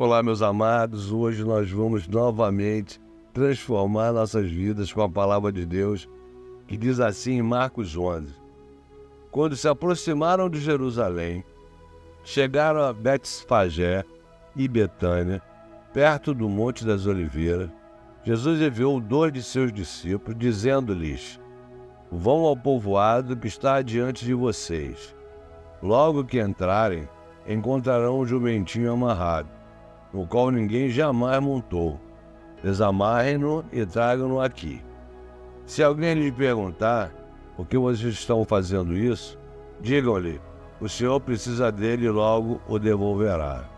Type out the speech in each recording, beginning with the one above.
Olá, meus amados. Hoje nós vamos novamente transformar nossas vidas com a palavra de Deus, que diz assim em Marcos 11. Quando se aproximaram de Jerusalém, chegaram a Betfagé e Betânia, perto do Monte das Oliveiras. Jesus enviou 2 de seus discípulos, dizendo-lhes: vão ao povoado que está adiante de vocês. Logo que entrarem, encontrarão um jumentinho amarrado, no qual ninguém jamais montou. Desamarrem-no e tragam-no aqui. Se alguém lhe perguntar por que vocês estão fazendo isso, digam-lhe: o Senhor precisa dele e logo o devolverá.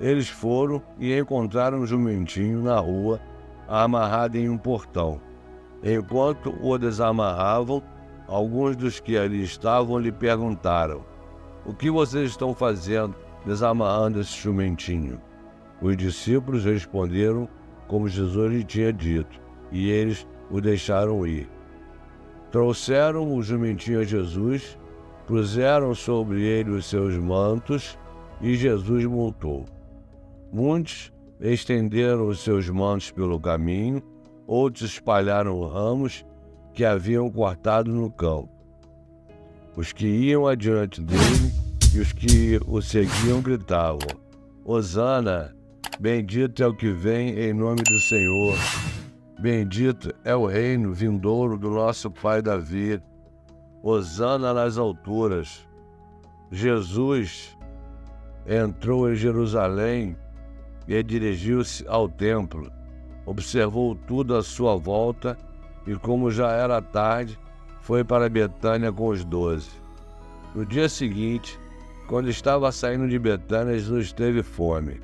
Eles foram e encontraram um jumentinho na rua, amarrado em um portão. Enquanto o desamarravam, alguns dos que ali estavam lhe perguntaram: o que vocês estão fazendo desamarrando esse jumentinho? Os discípulos responderam como Jesus lhe tinha dito, e eles o deixaram ir. Trouxeram o jumentinho a Jesus, puseram sobre ele os seus mantos, e Jesus montou. Muitos estenderam os seus mantos pelo caminho, outros espalharam ramos que haviam cortado no campo. Os que iam adiante dele e os que o seguiam gritavam: Hosana! Bendito é o que vem em nome do Senhor. Bendito é o reino vindouro do nosso pai Davi. Hosana nas alturas. Jesus entrou em Jerusalém e dirigiu-se ao templo. Observou tudo à sua volta e, como já era tarde, foi para Betânia com os 12. No dia seguinte, quando estava saindo de Betânia, Jesus teve fome.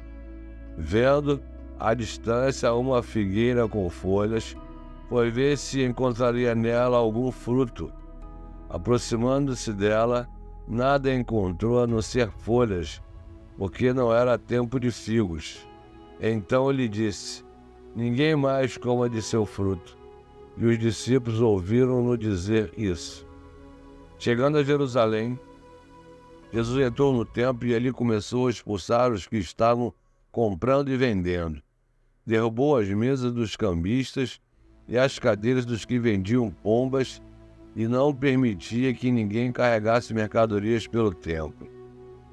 Vendo à distância uma figueira com folhas, foi ver se encontraria nela algum fruto. Aproximando-se dela, nada encontrou a não ser folhas, porque não era tempo de figos. Então lhe disse: ninguém mais coma de seu fruto. E os discípulos ouviram-no dizer isso. Chegando a Jerusalém, Jesus entrou no templo e ali começou a expulsar os que estavam comprando e vendendo. Derrubou as mesas dos cambistas e as cadeiras dos que vendiam pombas e não permitia que ninguém carregasse mercadorias pelo templo.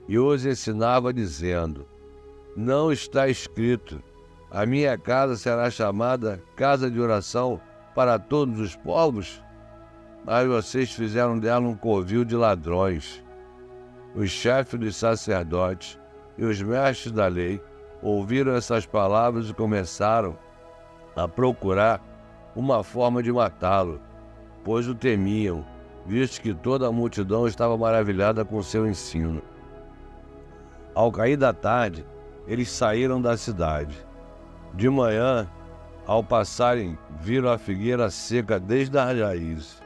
E os ensinava dizendo: não está escrito: a minha casa será chamada casa de oração para todos os povos? Mas vocês fizeram dela um covil de ladrões. Os chefes dos sacerdotes e os mestres da lei ouviram essas palavras e começaram a procurar uma forma de matá-lo, pois o temiam, visto que toda a multidão estava maravilhada com seu ensino. Ao cair da tarde, eles saíram da cidade. De manhã, ao passarem, viram a figueira seca desde as raízes.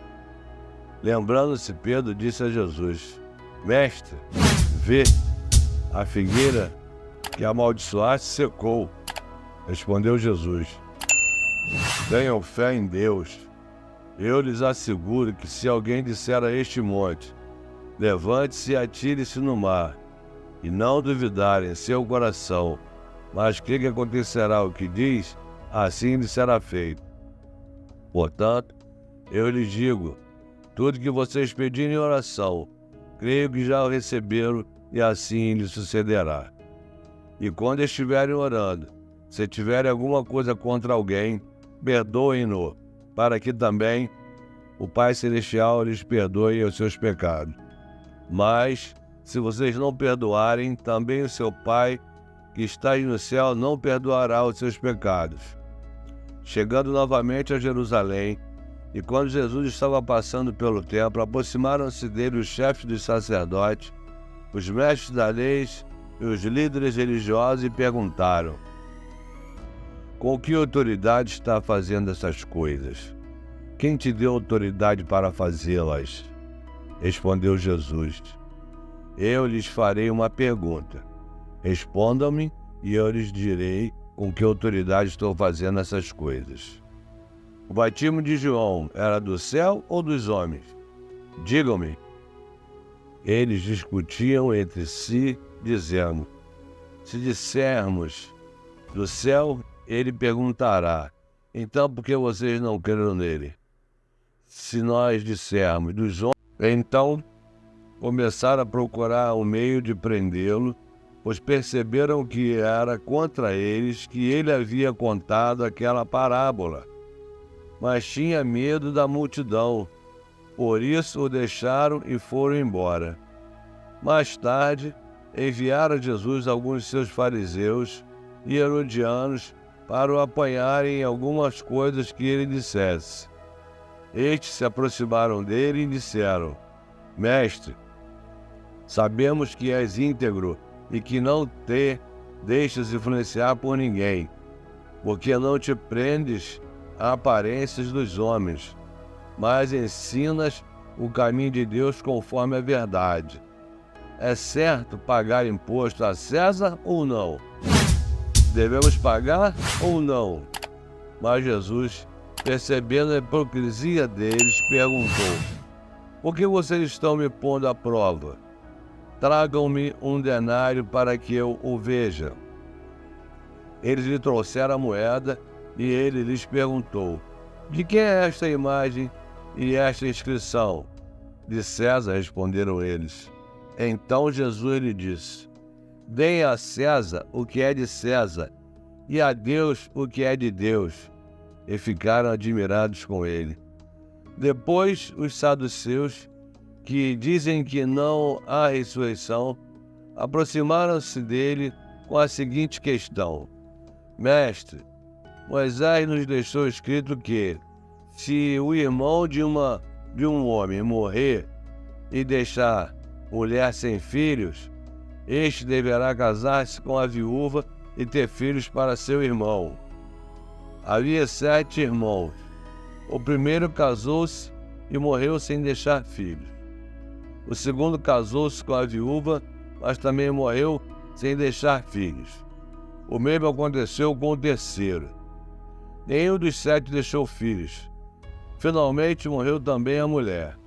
Lembrando-se, Pedro disse a Jesus: Mestre, vê, a figueira que amaldiçoaste secou. Respondeu Jesus: tenham fé em Deus. Eu lhes asseguro que se alguém disser a este monte: levante-se e atire-se no mar, e não duvidar em seu coração, mas crê que acontecerá o que diz, assim lhe será feito. Portanto, eu lhes digo: tudo que vocês pedirem em oração, creio que já o receberam, e assim lhe sucederá. E quando estiverem orando, se tiverem alguma coisa contra alguém, perdoem-no, para que também o Pai Celestial lhes perdoe os seus pecados. Mas, se vocês não perdoarem, também o seu Pai, que está no céu, não perdoará os seus pecados. Chegando novamente a Jerusalém, e quando Jesus estava passando pelo templo, aproximaram-se dele os chefes dos sacerdotes, os mestres da lei e os líderes religiosos e perguntaram: com que autoridade está fazendo essas coisas? Quem te deu autoridade para fazê-las? Respondeu Jesus: eu lhes farei uma pergunta. Respondam-me e eu lhes direi com que autoridade estou fazendo essas coisas. O batismo de João era do céu ou dos homens? Digam-me. Eles discutiam entre si, dizendo: Se dissermos do céu, ele perguntará: então por que vocês não creram nele? Se nós dissermos dos homens, então começaram a procurar um meio de prendê-lo, pois perceberam que era contra eles que ele havia contado aquela parábola. Mas tinha medo da multidão, por isso o deixaram e foram embora. Mais tarde, enviaram a Jesus alguns de seus fariseus e herodianos para o apanharem em algumas coisas que ele dissesse. Estes se aproximaram dele e disseram: Mestre, sabemos que és íntegro e que não te deixas influenciar por ninguém, porque não te prendes a aparências dos homens, mas ensinas o caminho de Deus conforme a verdade. É certo pagar imposto a César ou não? Devemos pagar ou não? Mas Jesus, percebendo a hipocrisia deles, perguntou: por que vocês estão me pondo à prova? Tragam-me um denário para que eu o veja. Eles lhe trouxeram a moeda e ele lhes perguntou: de quem é esta imagem e esta inscrição? De César, responderam eles. Então Jesus lhe disse: deem a César o que é de César e a Deus o que é de Deus. E ficaram admirados com ele. Depois os saduceus, que dizem que não há ressurreição, aproximaram-se dele com a seguinte questão: Mestre, Moisés nos deixou escrito que, se o irmão de um homem morrer e deixar mulher sem filhos, este deverá casar-se com a viúva e ter filhos para seu irmão. Havia 7 irmãos. O primeiro casou-se e morreu sem deixar filhos. O segundo casou-se com a viúva, mas também morreu sem deixar filhos. O mesmo aconteceu com o terceiro. Nenhum dos 7 deixou filhos. Finalmente morreu também a mulher.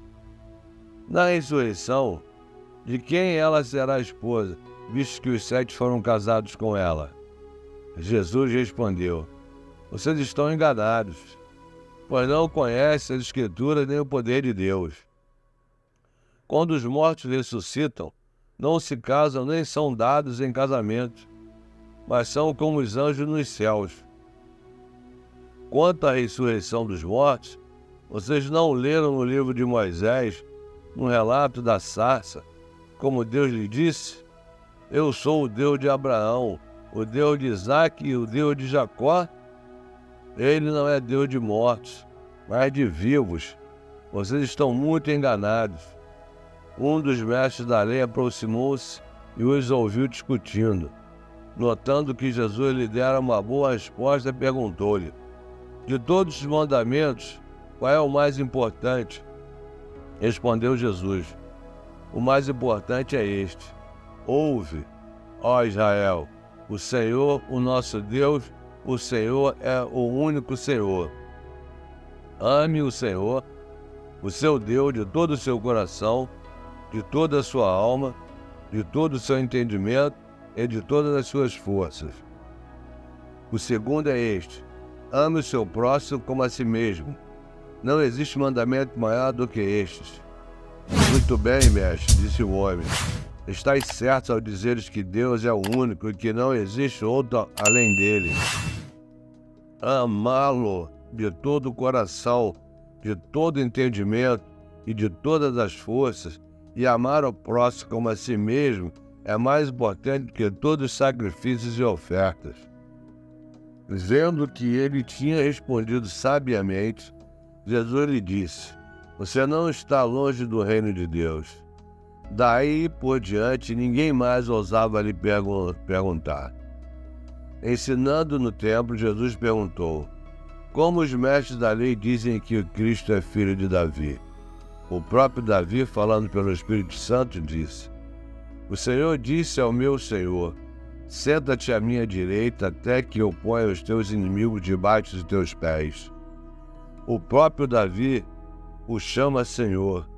Na ressurreição, de quem ela será esposa, visto que os 7 foram casados com ela? Jesus respondeu: vocês estão enganados, pois não conhecem as Escrituras nem o poder de Deus. Quando os mortos ressuscitam, não se casam nem são dados em casamento, mas são como os anjos nos céus. Quanto à ressurreição dos mortos, vocês não leram no livro de Moisés, no relato da sarça, como Deus lhe disse: eu sou o Deus de Abraão, o Deus de Isaque e o Deus de Jacó? Ele não é Deus de mortos, mas de vivos. Vocês estão muito enganados. Um dos mestres da lei aproximou-se e os ouviu discutindo. Notando que Jesus lhe dera uma boa resposta, perguntou-lhe: de todos os mandamentos, qual é o mais importante? Respondeu Jesus: o mais importante é este: ouve, ó Israel, o Senhor, o nosso Deus, o Senhor é o único Senhor. Ame o Senhor, o seu Deus, de todo o seu coração, de toda a sua alma, de todo o seu entendimento e de todas as suas forças. O segundo é este: ame o seu próximo como a si mesmo. Não existe mandamento maior do que estes. Muito bem, mestre, disse o homem. Estais certos ao dizeres que Deus é o único e que não existe outro além dele. Amá-lo de todo o coração, de todo o entendimento e de todas as forças, e amar o próximo como a si mesmo, é mais importante que todos os sacrifícios e ofertas. Vendo que ele tinha respondido sabiamente, Jesus lhe disse: você não está longe do reino de Deus. Daí por diante, ninguém mais ousava lhe perguntar. Ensinando no templo, Jesus perguntou: como os mestres da lei dizem que o Cristo é filho de Davi? O próprio Davi, falando pelo Espírito Santo, disse: o Senhor disse ao meu Senhor: senta-te à minha direita até que eu ponha os teus inimigos debaixo de teus pés. O próprio Davi o chama Senhor.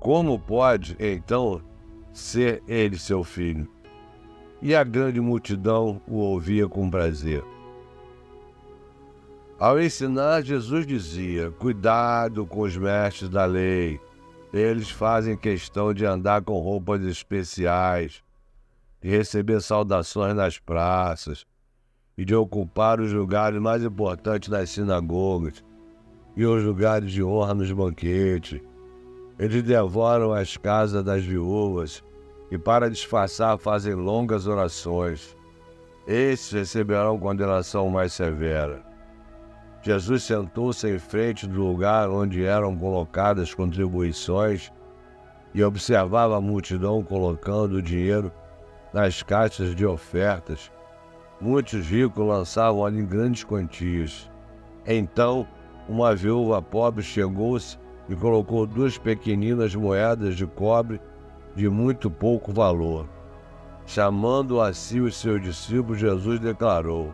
Como pode, então, ser ele seu filho? e a grande multidão o ouvia com prazer. Ao ensinar, Jesus dizia: cuidado com os mestres da lei. Eles fazem questão de andar com roupas especiais, de receber saudações nas praças e de ocupar os lugares mais importantes nas sinagogas e os lugares de honra nos banquetes. Eles devoram as casas das viúvas e, para disfarçar, fazem longas orações. Esses receberão condenação mais severa. Jesus sentou-se em frente do lugar onde eram colocadas contribuições e observava a multidão colocando o dinheiro nas caixas de ofertas. Muitos ricos lançavam ali grandes quantias. Então, uma viúva pobre chegou-se e colocou 2 pequeninas moedas de cobre de muito pouco valor. Chamando a si os seus discípulos, Jesus declarou: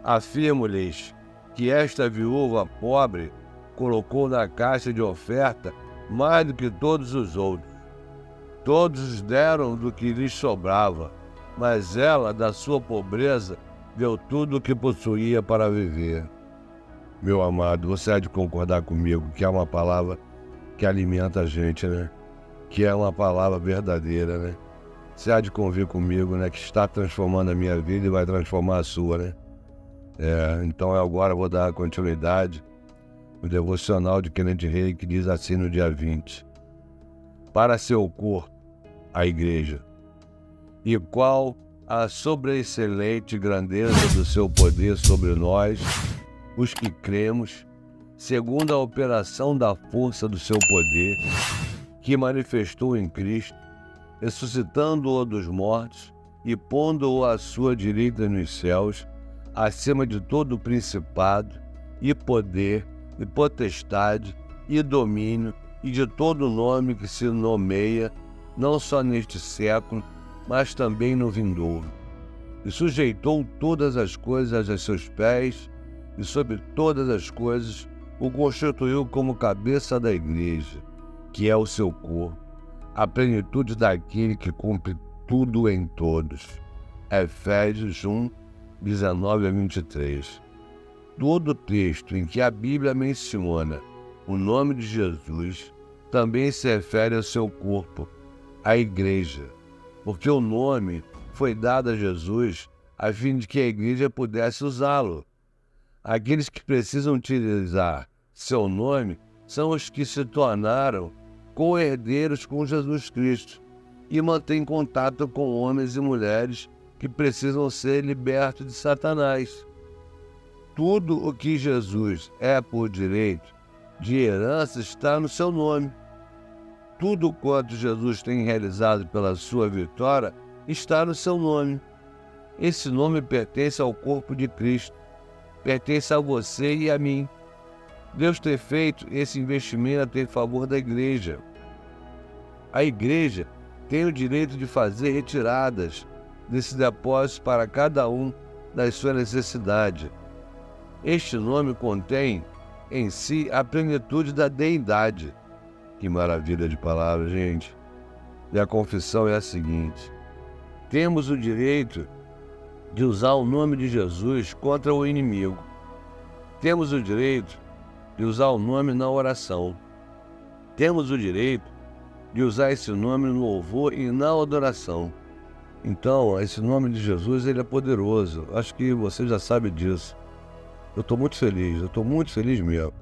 afirmo-lhes que esta viúva pobre colocou na caixa de oferta mais do que todos os outros. Todos deram do que lhes sobrava, mas ela, da sua pobreza, deu tudo o que possuía para viver. Meu amado, você há de concordar comigo que é uma palavra que alimenta a gente, né? Que é uma palavra verdadeira, né? Você há de convir comigo, né? Que está transformando a minha vida e vai transformar a sua, né? Então agora eu vou dar continuidade no devocional de Kenneth Hagin, que diz assim no dia 20. Para seu corpo, a igreja, e qual a sobreexcelente grandeza do seu poder sobre nós, os que cremos, segundo a operação da força do seu poder, que manifestou em Cristo, ressuscitando-o dos mortos e pondo-o à sua direita nos céus, acima de todo principado, e poder, e potestade, e domínio, e de todo nome que se nomeia, não só neste século, mas também no vindouro. E sujeitou todas as coisas a seus pés, e sobre todas as coisas o constituiu como cabeça da igreja, que é o seu corpo, a plenitude daquele que cumpre tudo em todos. Efésios 1, 19 a 23. Todo texto em que a Bíblia menciona o nome de Jesus também se refere ao seu corpo, a igreja, porque o nome foi dado a Jesus a fim de que a igreja pudesse usá-lo. Aqueles que precisam utilizar seu nome são os que se tornaram co-herdeiros com Jesus Cristo e mantêm contato com homens e mulheres que precisam ser libertos de Satanás. Tudo o que Jesus é por direito de herança está no seu nome. Tudo quanto Jesus tem realizado pela sua vitória está no seu nome. Esse nome pertence ao corpo de Cristo, pertence a você e a mim. Deus tem feito esse investimento em favor da igreja. A igreja tem o direito de fazer retiradas desse depósito para cada um das suas necessidades. Este nome contém em si a plenitude da deidade. Que maravilha de palavra, gente. E a confissão é a seguinte: temos o direito de usar o nome de Jesus contra o inimigo. Temos o direito de usar o nome na oração. Temos o direito de usar esse nome no louvor e na adoração. Então, esse nome de Jesus, ele é poderoso. Acho que você já sabe disso. Eu estou muito feliz mesmo.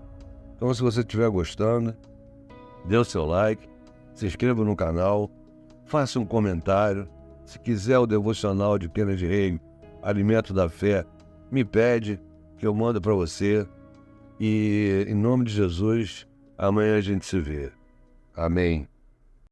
Então, se você estiver gostando, dê o seu like, se inscreva no canal, faça um comentário. Se quiser o devocional de Kenneth Hagin, Alimento da Fé, me pede que eu mando para você. E, em nome de Jesus, amanhã a gente se vê. Amém.